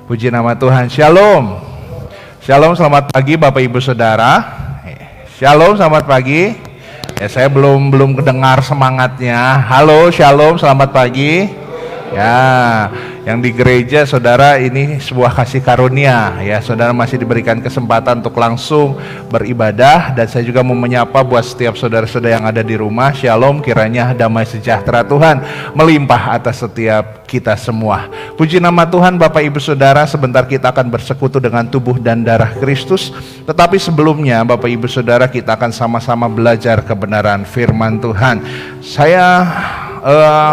Puji nama Tuhan. Shalom. Shalom, selamat pagi Bapak Ibu Saudara. Shalom, selamat pagi. Ya, saya belum kedengar semangatnya. Halo, shalom, selamat pagi. Ya, yang di gereja saudara ini sebuah kasih karunia ya, saudara masih diberikan kesempatan untuk langsung beribadah. Dan saya juga mau menyapa buat setiap saudara-saudara yang ada di rumah. Shalom, kiranya damai sejahtera Tuhan melimpah atas setiap kita semua. Puji nama Tuhan. Bapak Ibu Saudara, sebentar kita akan bersekutu dengan tubuh dan darah Kristus. Tetapi sebelumnya Bapak Ibu Saudara, kita akan sama-sama belajar kebenaran firman Tuhan.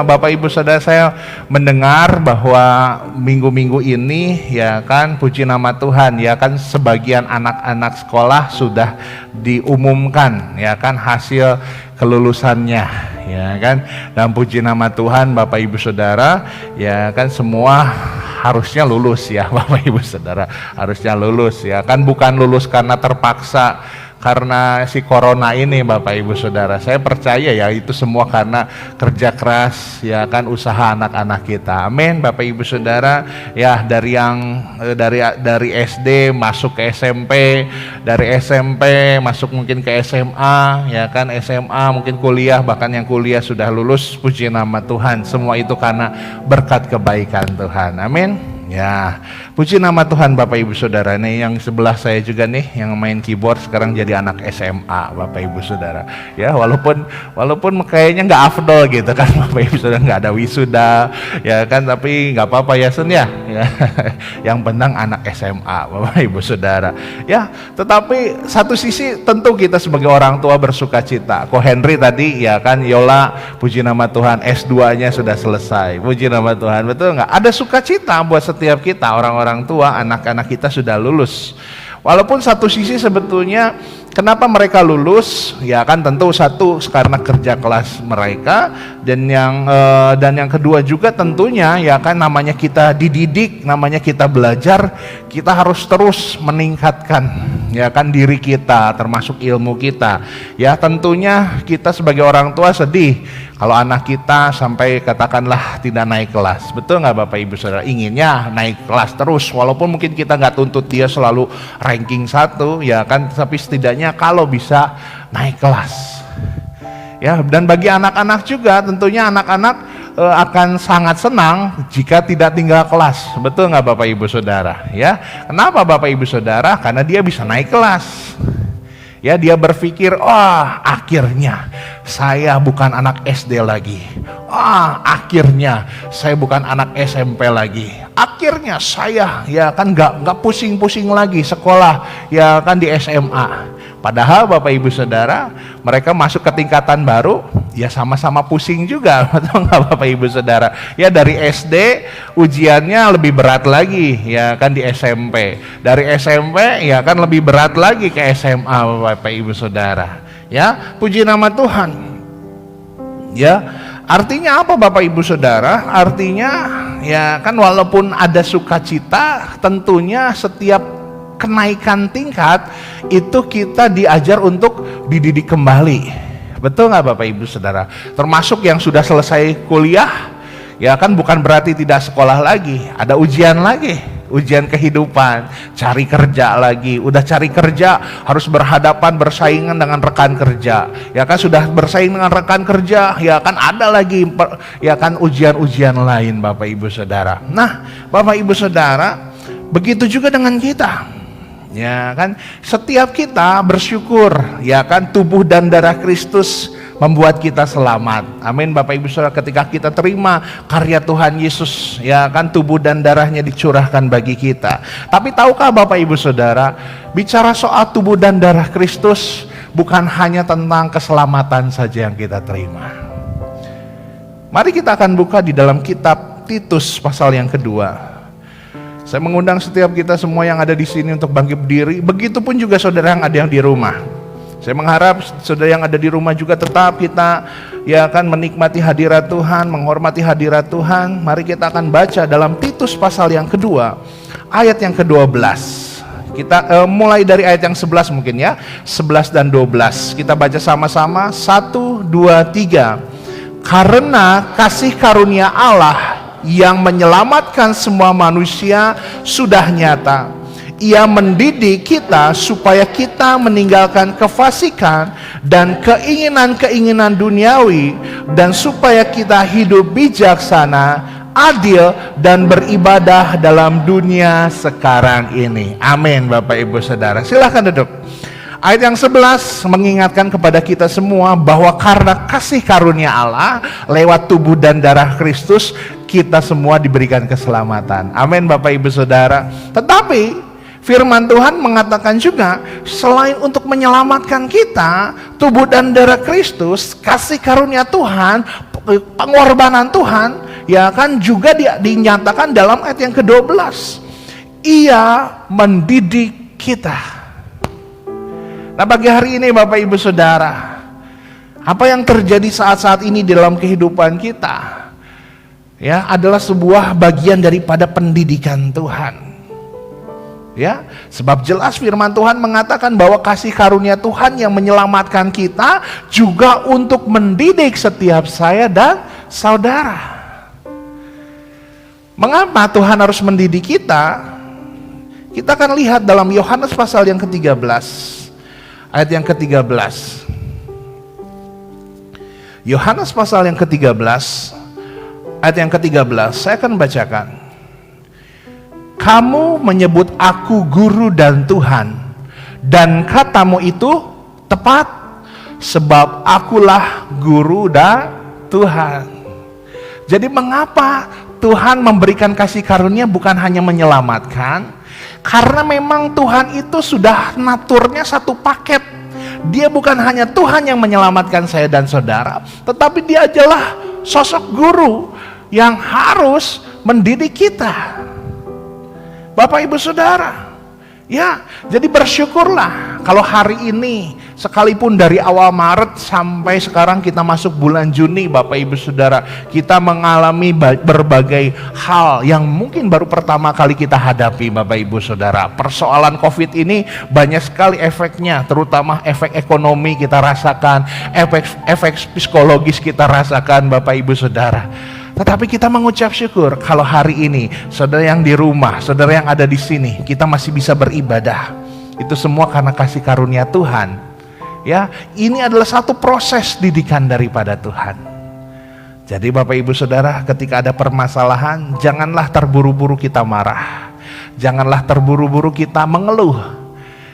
Bapak Ibu Saudara, saya mendengar bahwa minggu-minggu ini ya kan, puji nama Tuhan ya kan, sebagian anak-anak sekolah sudah diumumkan ya kan hasil kelulusannya ya kan. Dan puji nama Tuhan Bapak Ibu Saudara ya kan, semua harusnya lulus ya Bapak Ibu Saudara, harusnya lulus ya kan, bukan lulus karena terpaksa karena si corona ini Bapak Ibu Saudara. Saya percaya ya itu semua karena kerja keras ya kan, usaha anak-anak kita. Amin Bapak Ibu Saudara. Ya, dari SD masuk ke SMP, dari SMP masuk mungkin ke SMA ya kan, SMA mungkin kuliah, bahkan yang kuliah sudah lulus. Puji nama Tuhan, semua itu karena berkat kebaikan Tuhan. Amin. Ya, puji nama Tuhan Bapak Ibu Saudara. Nih yang sebelah saya juga nih yang main keyboard sekarang jadi anak SMA Bapak Ibu Saudara. Ya, walaupun kayaknya nggak afdol gitu kan Bapak Ibu Saudara, nggak ada wisuda ya kan, tapi nggak apa-apa ya Sun ya. Yang penting anak SMA Bapak Ibu Saudara. Ya, tetapi satu sisi tentu kita sebagai orang tua bersuka cita. Ko Henry tadi ya kan, Yola puji nama Tuhan S2-nya sudah selesai. Puji nama Tuhan, betul nggak? Ada sukacita buat setiap kita, orang-orang tua, anak-anak kita sudah lulus. Walaupun satu sisi sebetulnya kenapa mereka lulus ya kan, tentu satu karena kerja kelas mereka, dan yang kedua juga tentunya ya kan, namanya kita dididik, namanya kita belajar, kita harus terus meningkatkan ya kan diri kita, termasuk ilmu kita. Ya, tentunya kita sebagai orang tua sedih kalau anak kita sampai katakanlah tidak naik kelas. Betul nggak Bapak Ibu Saudara? Inginnya naik kelas terus, walaupun mungkin kita nggak tuntut dia selalu ranking 1 ya kan, tapi setidaknya kalau bisa naik kelas ya. Dan bagi anak-anak juga tentunya anak-anak akan sangat senang jika tidak tinggal kelas. Betul nggak Bapak Ibu Saudara ya? Kenapa Bapak Ibu Saudara? Karena dia bisa naik kelas ya. Dia berpikir, akhirnya saya bukan anak SD lagi. Akhirnya saya bukan anak SMP lagi. Akhirnya saya ya kan nggak pusing-pusing lagi sekolah ya kan di SMA. Padahal Bapak Ibu Saudara, mereka masuk ke tingkatan baru ya sama-sama pusing juga. Betul nggak Bapak Ibu Saudara? Ya, dari SD ujiannya lebih berat lagi ya kan di SMP. Dari SMP ya kan lebih berat lagi ke SMA Bapak Ibu Saudara. Ya, puji nama Tuhan. Ya, artinya apa Bapak Ibu Saudara? Artinya ya kan, walaupun ada sukacita, tentunya setiap kenaikan tingkat itu kita diajar untuk dididik kembali. Betul nggak Bapak Ibu Saudara? Termasuk yang sudah selesai kuliah ya kan, bukan berarti tidak sekolah lagi, ada ujian lagi, ujian kehidupan, cari kerja lagi. Udah cari kerja harus berhadapan, bersaingan dengan rekan kerja ya kan, sudah bersaing dengan rekan kerja ya kan, ada lagi ya kan ujian-ujian lain Bapak Ibu Saudara. Nah Bapak Ibu Saudara, begitu juga dengan kita ya kan, setiap kita bersyukur ya kan, tubuh dan darah Kristus membuat kita selamat. Amin Bapak Ibu Saudara, ketika kita terima karya Tuhan Yesus ya kan, tubuh dan darahnya dicurahkan bagi kita. Tapi tahukah Bapak Ibu Saudara, bicara soal tubuh dan darah Kristus bukan hanya tentang keselamatan saja yang kita terima. Mari kita akan buka di dalam kitab Titus pasal yang kedua. Saya mengundang setiap kita semua yang ada di sini untuk bangkit berdiri. Begitupun juga saudara yang ada yang di rumah. Saya mengharap saudara yang ada di rumah juga tetap kita ya akan menikmati hadirat Tuhan, menghormati hadirat Tuhan. Mari kita akan baca dalam Titus pasal yang kedua, ayat yang ke-12. Kita mulai dari ayat yang 11 mungkin ya, 11 dan 12. Kita baca sama-sama, 1, 2, 3. Karena kasih karunia Allah yang menyelamatkan semua manusia sudah nyata. Ia mendidik kita supaya kita meninggalkan kefasikan dan keinginan-keinginan duniawi, dan supaya kita hidup bijaksana, adil, dan beribadah dalam dunia sekarang ini. Amin, Bapak Ibu Saudara. Silahkan duduk. Ayat yang 11 mengingatkan kepada kita semua bahwa karena kasih karunia Allah lewat tubuh dan darah Kristus, kita semua diberikan keselamatan. Amin, Bapak Ibu Saudara. Tetapi firman Tuhan mengatakan juga, selain untuk menyelamatkan kita, tubuh dan darah Kristus, kasih karunia Tuhan, pengorbanan Tuhan, ya kan, juga dinyatakan dalam ayat yang ke-12. Ia mendidik kita. Nah, bagi hari ini Bapak Ibu Saudara, apa yang terjadi saat-saat ini dalam kehidupan kita, ya, adalah sebuah bagian daripada pendidikan Tuhan. Ya, sebab jelas firman Tuhan mengatakan bahwa kasih karunia Tuhan yang menyelamatkan kita juga untuk mendidik setiap saya dan saudara. Mengapa Tuhan harus mendidik kita? Kita akan lihat dalam Yohanes pasal yang ke-13, ayat yang ke-13. Yohanes pasal yang ke-13, ayat yang ke-13, saya akan bacakan. Kamu menyebut aku guru dan Tuhan, dan katamu itu tepat, sebab akulah guru dan Tuhan. Jadi mengapa Tuhan memberikan kasih karunia bukan hanya menyelamatkan? Karena memang Tuhan itu sudah naturnya satu paket. Dia bukan hanya Tuhan yang menyelamatkan saya dan saudara, tetapi dia adalah sosok guru yang harus mendidik kita. Bapak Ibu Saudara, ya, jadi bersyukurlah kalau hari ini, sekalipun dari awal Maret sampai sekarang kita masuk bulan Juni, Bapak Ibu Saudara, kita mengalami berbagai hal yang mungkin baru pertama kali kita hadapi, Bapak Ibu Saudara. Persoalan COVID ini banyak sekali efeknya, terutama efek ekonomi kita rasakan, efek psikologis kita rasakan, Bapak Ibu Saudara. Tetapi kita mengucap syukur kalau hari ini saudara yang di rumah, saudara yang ada di sini, kita masih bisa beribadah. Itu semua karena kasih karunia Tuhan. Ya, ini adalah satu proses didikan daripada Tuhan. Jadi Bapak Ibu Saudara, ketika ada permasalahan, janganlah terburu-buru kita marah. Janganlah terburu-buru kita mengeluh.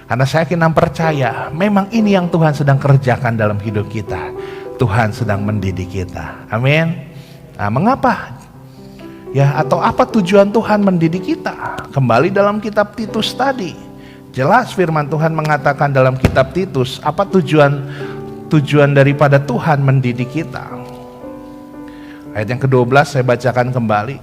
Karena saya yakin dan percaya, memang ini yang Tuhan sedang kerjakan dalam hidup kita. Tuhan sedang mendidik kita. Amin. Nah, mengapa? Ya, atau apa tujuan Tuhan mendidik kita? Kembali dalam kitab Titus tadi. Jelas firman Tuhan mengatakan dalam kitab Titus, apa tujuan daripada Tuhan mendidik kita. Ayat yang ke-12 saya bacakan kembali.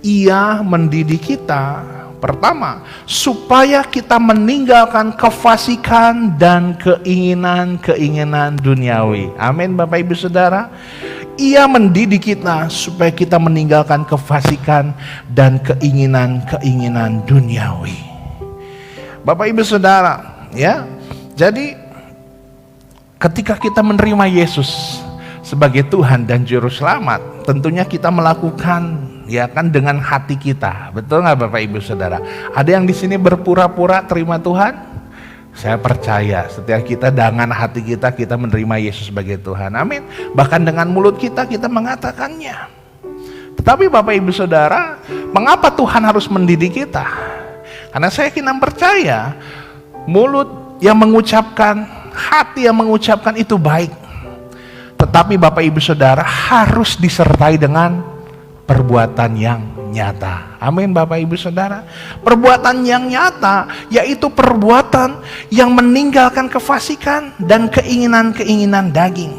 Ia mendidik kita, pertama, supaya kita meninggalkan kefasikan dan keinginan-keinginan duniawi. Amin, Bapak Ibu Saudara. Ia mendidik kita supaya kita meninggalkan kefasikan dan keinginan-keinginan duniawi. Bapak Ibu Saudara, ya. Jadi ketika kita menerima Yesus sebagai Tuhan dan Juru Selamat, tentunya kita melakukan, ya kan, dengan hati kita. Betul nggak Bapak Ibu Saudara? Ada yang di sini berpura-pura terima Tuhan? Saya percaya setiap kita dengan hati kita, kita menerima Yesus sebagai Tuhan. Amin. Bahkan dengan mulut kita, kita mengatakannya. Tetapi Bapak Ibu Saudara, mengapa Tuhan harus mendidik kita? Karena saya yakin dan percaya, mulut yang mengucapkan, hati yang mengucapkan itu baik. Tetapi Bapak Ibu Saudara harus disertai dengan perbuatan yang nyata. Amin Bapak Ibu Saudara. Perbuatan yang nyata yaitu perbuatan yang meninggalkan kefasikan dan keinginan-keinginan daging.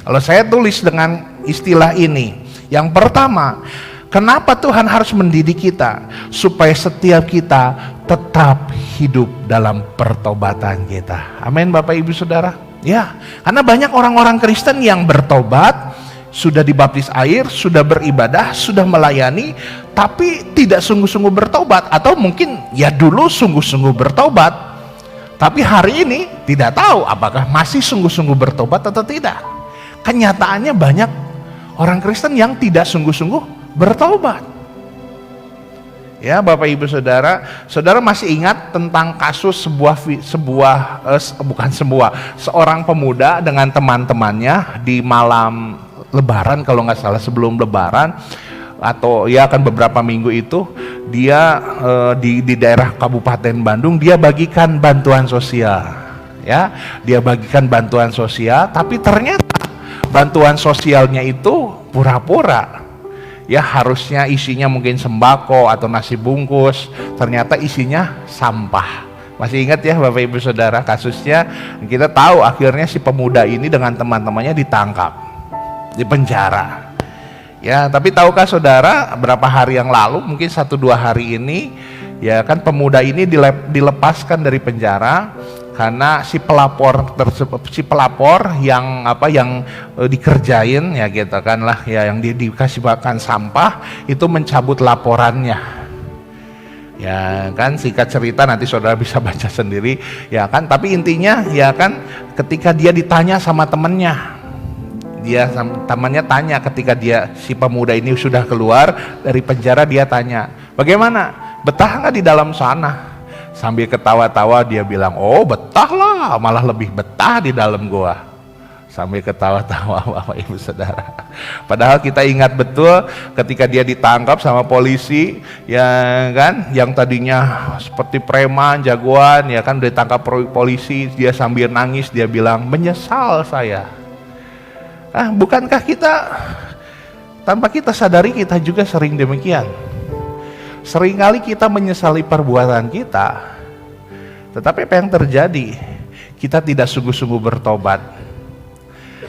Kalau saya tulis dengan istilah ini, yang pertama, kenapa Tuhan harus mendidik kita? Supaya setiap kita tetap hidup dalam pertobatan kita. Amin Bapak Ibu Saudara. Ya, karena banyak orang-orang Kristen yang bertobat, sudah dibaptis air, sudah beribadah, sudah melayani, tapi tidak sungguh-sungguh bertobat. Atau mungkin ya dulu sungguh-sungguh bertobat, tapi hari ini tidak tahu apakah masih sungguh-sungguh bertobat atau tidak. Kenyataannya banyak orang Kristen yang tidak sungguh-sungguh bertobat. Ya Bapak Ibu Saudara, Saudara masih ingat tentang kasus seorang pemuda dengan teman-temannya di malam Lebaran, kalau nggak salah sebelum Lebaran, atau ya kan beberapa minggu itu, dia di daerah Kabupaten Bandung, dia bagikan bantuan sosial. Ya, dia bagikan bantuan sosial, tapi ternyata bantuan sosialnya itu pura-pura. Ya harusnya isinya mungkin sembako atau nasi bungkus, ternyata isinya sampah. Masih ingat ya Bapak Ibu Saudara kasusnya? Kita tahu akhirnya si pemuda ini dengan teman-temannya ditangkap, di penjara. Ya, tapi tahukah Saudara, berapa hari yang lalu, mungkin 1-2 hari ini, ya kan pemuda ini dilepaskan dari penjara karena si pelapor yang dikerjain ya gitu kan lah ya, yang dikasih makan sampah itu mencabut laporannya. Ya kan, singkat cerita nanti Saudara bisa baca sendiri ya kan, tapi intinya ya kan ketika dia ditanya sama temennya, temannya tanya ketika si pemuda ini sudah keluar dari penjara, dia tanya, bagaimana, betah nggak di dalam sana? Sambil ketawa-tawa dia bilang, oh betah lah, malah lebih betah di dalam gua. Sambil ketawa-tawa Bapak Ibu Saudara. Padahal kita ingat betul ketika dia ditangkap sama polisi, ya kan, yang tadinya seperti preman, jagoan, ya kan, ditangkap polisi, dia sambil nangis, dia bilang, menyesal saya. Bukankah kita, tanpa kita sadari kita juga sering demikian. Seringkali kita menyesali perbuatan kita, tetapi apa yang terjadi? Kita tidak sungguh-sungguh bertobat.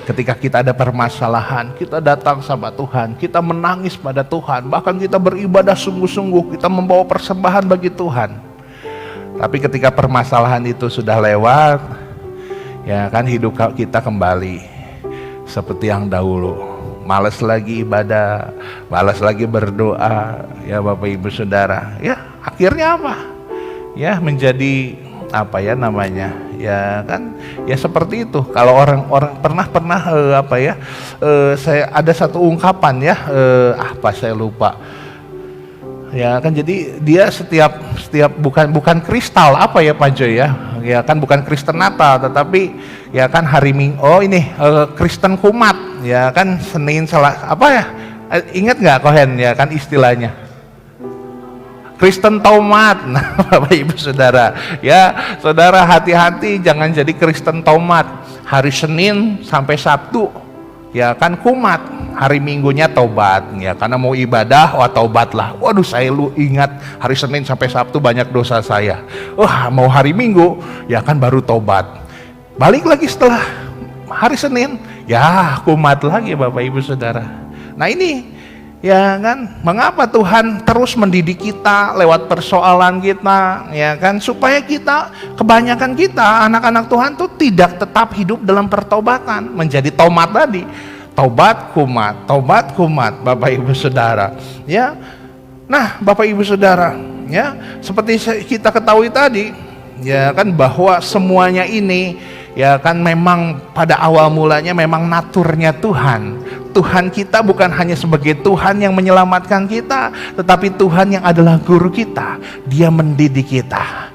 Ketika kita ada permasalahan, kita datang sama Tuhan, kita menangis pada Tuhan, bahkan kita beribadah sungguh-sungguh, kita membawa persembahan bagi Tuhan. Tapi ketika permasalahan itu sudah lewat, ya kan, hidup kita kembali seperti yang dahulu. Malas lagi ibadah, malas lagi berdoa, ya Bapak Ibu Saudara. Ya akhirnya apa? Ya menjadi apa ya namanya? Ya kan? Ya seperti itu. Kalau orang pernah saya ada satu ungkapan ya, saya lupa. Ya kan, jadi dia setiap bukan kristal apa ya Pak Joy ya? Ya kan bukan Kristen Natal, tetapi ya kan hari Minggu, Kristen Kumat, ya kan Senin ingat nggak Kohen ya kan istilahnya? Kristen Tomat. Nah, Bapak Ibu Saudara, ya Saudara hati-hati jangan jadi Kristen Tomat. Hari Senin sampai Sabtu ya kan kumat, hari Minggunya tobat ya, karena mau ibadah, tobatlah. Waduh, saya ingat hari Senin sampai Sabtu banyak dosa saya. Mau hari Minggu ya kan baru tobat. Balik lagi setelah hari Senin, ya kumat lagi Bapak Ibu Saudara. Nah ini ya kan, mengapa Tuhan terus mendidik kita lewat persoalan kita, ya kan, supaya kebanyakan kita anak-anak Tuhan tuh tidak tetap hidup dalam pertobatan, menjadi tomat tadi, tobat kumat, Bapak Ibu Saudara, ya. Nah, Bapak Ibu Saudara, ya, seperti kita ketahui tadi, ya kan, bahwa semuanya ini, ya kan, memang pada awal mulanya memang naturnya Tuhan. Tuhan kita bukan hanya sebagai Tuhan yang menyelamatkan kita, tetapi Tuhan yang adalah guru kita. Dia mendidik kita.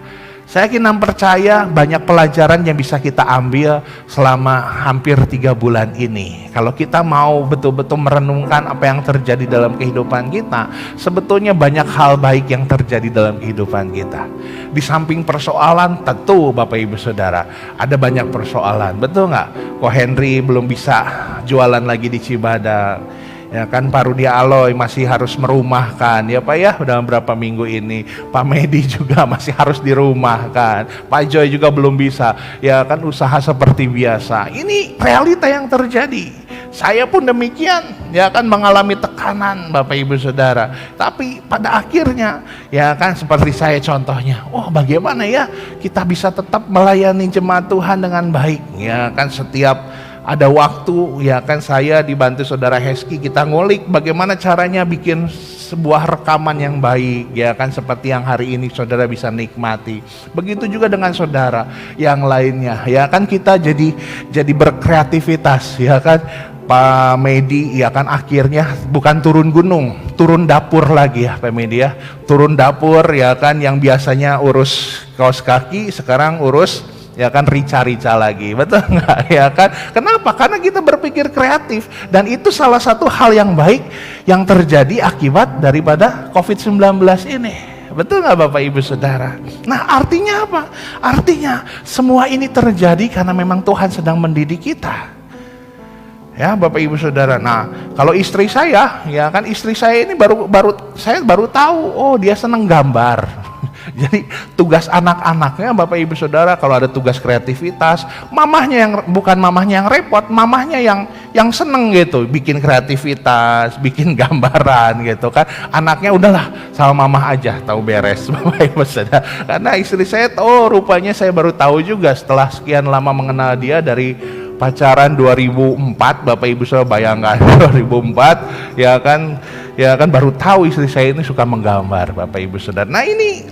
Saya percaya banyak pelajaran yang bisa kita ambil selama hampir 3 bulan ini. Kalau kita mau betul-betul merenungkan apa yang terjadi dalam kehidupan kita, sebetulnya banyak hal baik yang terjadi dalam kehidupan kita. Di samping persoalan, tentu Bapak Ibu Saudara, ada banyak persoalan, betul nggak? Ko Henry belum bisa jualan lagi di Cibadak. Ya kan, Pak Rudi Aloy masih harus merumahkan, ya Pak ya, udah berapa minggu ini. Pak Medi juga masih harus dirumahkan. Pak Joy juga belum bisa, ya kan, usaha seperti biasa. Ini realita yang terjadi. Saya pun demikian, ya kan, mengalami tekanan Bapak Ibu Saudara. Tapi pada akhirnya, ya kan, seperti saya contohnya, bagaimana ya kita bisa tetap melayani jemaat Tuhan dengan baik, ya kan, setiap ada waktu, ya kan, saya dibantu Saudara Heski, kita ngulik bagaimana caranya bikin sebuah rekaman yang baik, ya kan, seperti yang hari ini Saudara bisa nikmati. Begitu juga dengan Saudara yang lainnya, ya kan, kita jadi berkreativitas, ya kan. Pak Medi, ya kan, akhirnya bukan turun gunung, turun dapur lagi ya Pak Medi ya, turun dapur, ya kan, yang biasanya urus kaos kaki sekarang urus, ya kan, rica-rica lagi, betul nggak, ya kan? Kenapa? Karena kita berpikir kreatif, dan itu salah satu hal yang baik yang terjadi akibat daripada COVID-19 ini. Betul nggak Bapak Ibu Saudara? Nah, artinya apa? Artinya semua ini terjadi karena memang Tuhan sedang mendidik kita. Ya Bapak Ibu Saudara. Nah, kalau istri saya, ya kan, istri saya ini saya baru tahu, oh dia senang gambar. Jadi tugas anak-anaknya Bapak Ibu Saudara, kalau ada tugas kreativitas, bukan mamahnya yang repot, mamahnya yang seneng gitu, bikin kreativitas, bikin gambaran gitu kan. Anaknya udahlah sama mamah aja, tahu beres Bapak Ibu Saudara. Karena istri saya, oh rupanya saya baru tahu juga setelah sekian lama mengenal dia, dari pacaran 2004, Bapak Ibu Saudara bayangkan 2004, ya kan baru tahu istri saya ini suka menggambar Bapak Ibu Saudara. Nah ini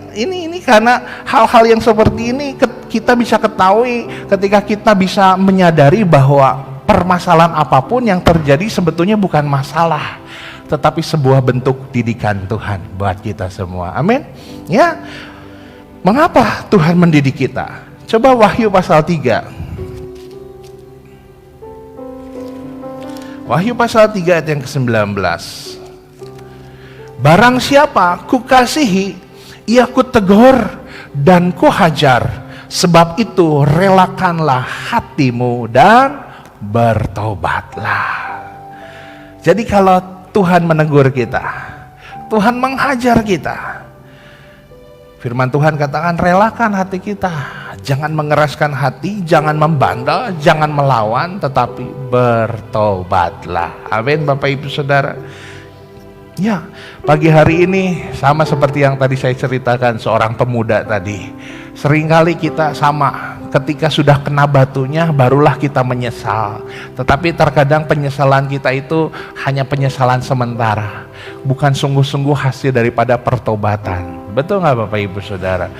karena hal-hal yang seperti ini kita bisa ketahui ketika kita bisa menyadari bahwa permasalahan apapun yang terjadi sebetulnya bukan masalah, tetapi sebuah bentuk didikan Tuhan buat kita semua. Amin. Ya. Mengapa Tuhan mendidik kita? Coba Wahyu pasal 3. Wahyu pasal 3 ayat yang ke-19. Barang siapa kukasihi, ia kutegur dan kuhajar. Sebab itu relakanlah hatimu dan bertobatlah. Jadi kalau Tuhan menegur kita, Tuhan menghajar kita, firman Tuhan katakan relakan hati kita. Jangan mengeraskan hati, jangan membandel, jangan melawan, tetapi bertobatlah. Amin Bapak Ibu Saudara. Ya, pagi hari ini sama seperti yang tadi saya ceritakan, seorang pemuda tadi. Seringkali kita sama, ketika sudah kena batunya barulah kita menyesal. Tetapi terkadang penyesalan kita itu hanya penyesalan sementara, bukan sungguh-sungguh hasil daripada pertobatan. Betul nggak Bapak Ibu Saudara?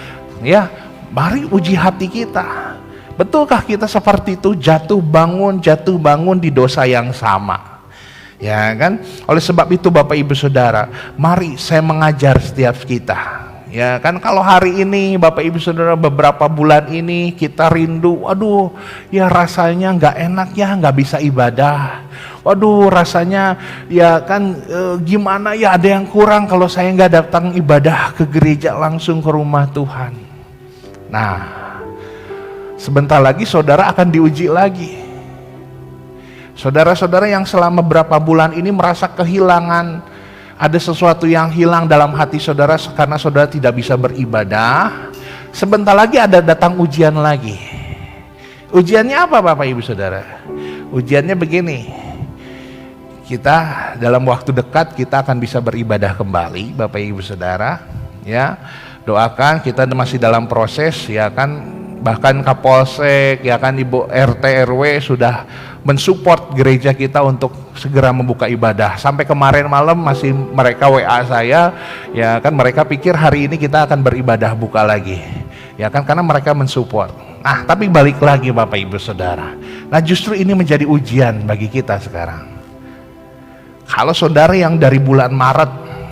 Ya, mari uji hati kita. Betulkah kita seperti itu, jatuh bangun di dosa yang sama? Ya kan? Oleh sebab itu Bapak Ibu Saudara, mari saya mengajar setiap kita. Ya kan, kalau hari ini Bapak Ibu Saudara, beberapa bulan ini kita rindu, waduh ya rasanya nggak enak ya, nggak bisa ibadah. Waduh rasanya ya kan gimana ya, ada yang kurang kalau saya nggak datang ibadah ke gereja langsung ke rumah Tuhan. Nah, sebentar lagi saudara akan diuji lagi. Saudara-saudara yang selama beberapa bulan ini merasa kehilangan, ada sesuatu yang hilang dalam hati saudara karena saudara tidak bisa beribadah. Sebentar lagi ada datang ujian lagi. Ujiannya apa Bapak Ibu Saudara? Ujiannya begini. Kita dalam waktu dekat kita akan bisa beribadah kembali Bapak Ibu Saudara. Ya, doakan, kita masih dalam proses, ya kan. Bahkan Kapolsek, ya kan, Ibu RT RW sudah mensupport gereja kita untuk segera membuka ibadah. Sampai kemarin malam masih mereka WA saya, ya kan, mereka pikir hari ini kita akan beribadah buka lagi, ya kan, karena mereka mensupport. Nah, tapi balik lagi Bapak Ibu Saudara. Nah, justru ini menjadi ujian bagi kita sekarang. Kalau saudara yang dari bulan Maret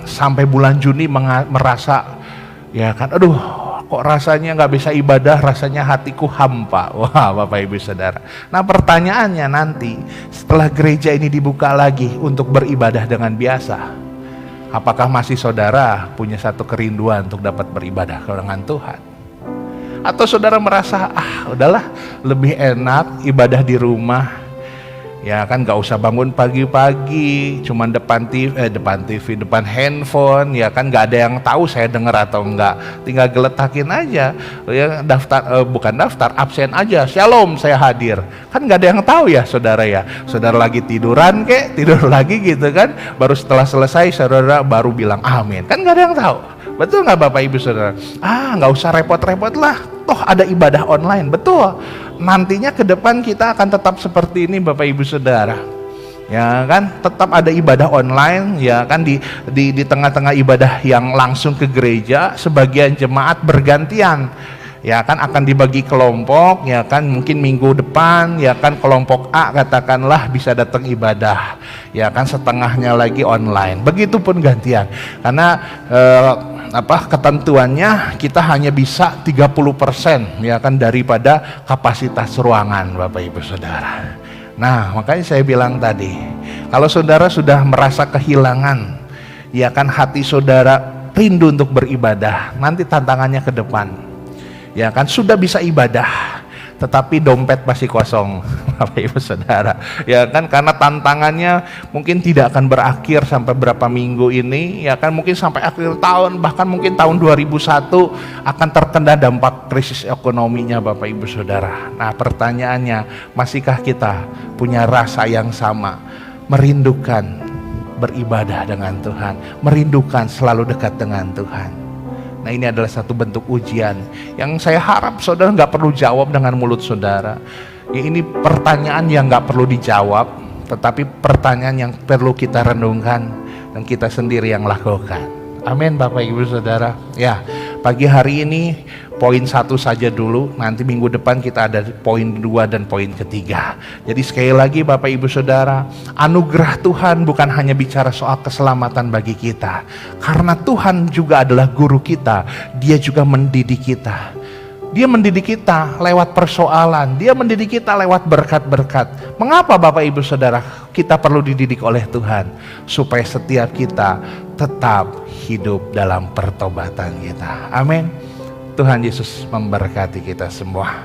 sampai bulan Juni merasa, ya kan, aduh kok rasanya nggak bisa ibadah, rasanya hatiku hampa. Wah Bapak Ibu Saudara. Nah pertanyaannya nanti setelah gereja ini dibuka lagi untuk beribadah dengan biasa, apakah masih saudara punya satu kerinduan untuk dapat beribadah dengan Tuhan? Atau saudara merasa, udahlah lebih enak ibadah di rumah, ya kan, gak usah bangun pagi-pagi cuman depan TV, depan handphone, ya kan, gak ada yang tahu saya dengar atau enggak, tinggal geletakin aja, ya, absen aja, shalom saya hadir, kan gak ada yang tahu ya saudara ya. Saudara lagi tiduran tidur lagi gitu kan, baru setelah selesai saudara baru bilang amin, kan gak ada yang tahu. Betul nggak Bapak Ibu Saudara? Nggak usah repot-repot lah, toh ada ibadah online. Betul, nantinya ke depan kita akan tetap seperti ini Bapak Ibu Saudara, ya kan, tetap ada ibadah online, ya kan, di tengah-tengah ibadah yang langsung ke gereja, sebagian jemaat bergantian, ya kan akan dibagi kelompok, ya kan mungkin minggu depan, ya kan kelompok A katakanlah bisa datang ibadah, ya kan setengahnya lagi online. Begitupun gantian, karena ketentuannya kita hanya bisa 30% ya kan daripada kapasitas ruangan, Bapak Ibu Saudara. Nah, makanya saya bilang tadi, kalau saudara sudah merasa kehilangan, ya kan hati saudara rindu untuk beribadah, nanti tantangannya ke depan. Ya kan sudah bisa ibadah, tetapi dompet masih kosong, Bapak Ibu Saudara. Ya kan karena tantangannya mungkin tidak akan berakhir sampai berapa minggu ini, ya kan mungkin sampai akhir tahun, bahkan mungkin tahun 2001 akan terkena dampak krisis ekonominya, Bapak Ibu Saudara. Nah, pertanyaannya, masihkah kita punya rasa yang sama, merindukan beribadah dengan Tuhan, merindukan selalu dekat dengan Tuhan? Nah, ini adalah satu bentuk ujian yang saya harap saudara nggak perlu jawab dengan mulut saudara. Ya, ini pertanyaan yang nggak perlu dijawab, tetapi pertanyaan yang perlu kita renungkan dan kita sendiri yang lakukan. Amin, Bapak Ibu Saudara. Ya, pagi hari ini poin 1 saja dulu, nanti minggu depan kita ada poin 2 dan poin ketiga. Jadi sekali lagi Bapak Ibu Saudara, anugerah Tuhan bukan hanya bicara soal keselamatan bagi kita, karena Tuhan juga adalah guru kita, Dia juga mendidik kita. Dia mendidik kita lewat persoalan, Dia mendidik kita lewat berkat-berkat. Mengapa Bapak Ibu Saudara kita perlu dididik oleh Tuhan? Supaya setiap kita tetap hidup dalam pertobatan kita. Amin. Tuhan Yesus memberkati kita semua.